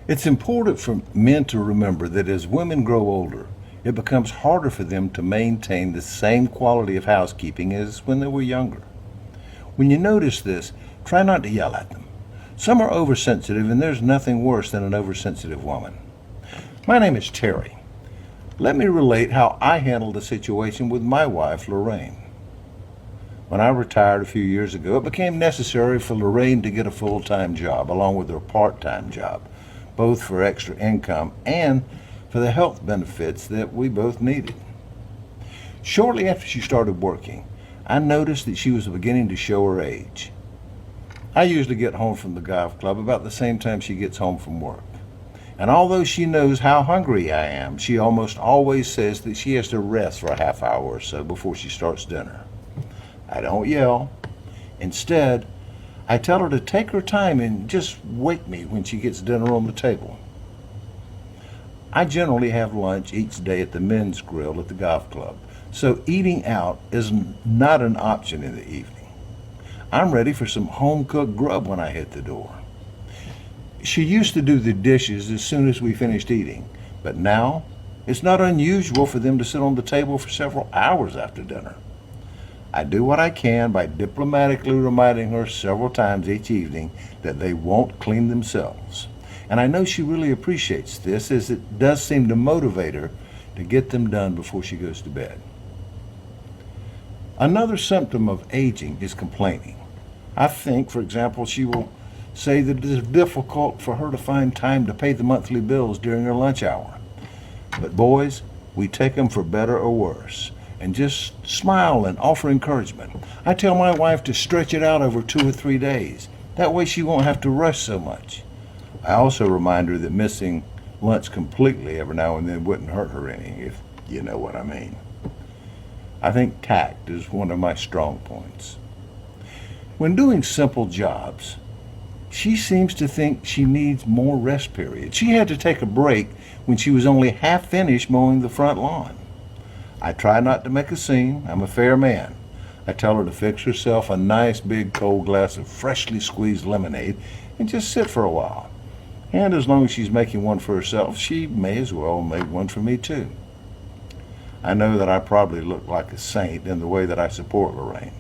It's important for men to remember that as women grow older, it becomes harder for them to maintain the same quality of housekeeping as when they were younger. When you notice this, try not to yell at them. Some are oversensitive, and there's nothing worse than an oversensitive woman. My name is Terry. Let me relate how I handled the situation with my wife, Lorraine. When I retired a few years ago, it became necessary for Lorraine to get a full-time job along with her part-time job, both for extra income and for the health benefits that we both needed. Shortly after she started working, I noticed that she was beginning to show her age. I usually get home from the golf club about the same time she gets home from work. And although she knows how hungry I am, she almost always says that she has to rest for a half hour or so before she starts dinner. I don't yell. Instead, I tell her to take her time and just wake me when she gets dinner on the table. I generally have lunch each day at the men's grill at the golf club, so eating out is not an option in the evening. I'm ready for some home-cooked grub when I hit the door. She used to do the dishes as soon as we finished eating, but now it's not unusual for them to sit on the table for several hours after dinner. I do what I can by diplomatically reminding her several times each evening that they won't clean themselves. And I know she really appreciates this, as it does seem to motivate her to get them done before she goes to bed. Another symptom of aging is complaining. I think, for example, she will say that it is difficult for her to find time to pay the monthly bills during her lunch hour. But boys, we take them for better or worse, and just smile and offer encouragement. I tell my wife to stretch it out over 2 or 3 days. That way she won't have to rush so much. I also remind her that missing lunch completely every now and then wouldn't hurt her any, if you know what I mean. I think tact is one of my strong points. When doing simple jobs, she seems to think she needs more rest periods. She had to take a break when she was only half finished mowing the front lawn. I try not to make a scene. I'm a fair man. I tell her to fix herself a nice big cold glass of freshly squeezed lemonade and just sit for a while. And as long as she's making one for herself, she may as well make one for me too. I know that I probably look like a saint in the way that I support Lorraine.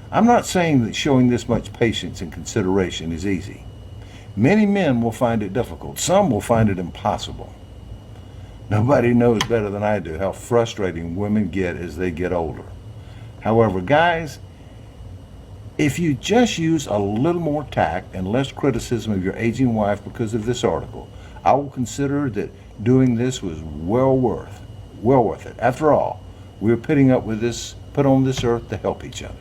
I'm not saying that showing this much patience and consideration is easy. Many men will find it difficult. Some will find it impossible. Nobody knows better than I do how frustrating women get as they get older. However, guys, if you just use a little more tact and less criticism of your aging wife because of this article, I will consider that doing this was well worth it. After all, we are put on this earth to help each other.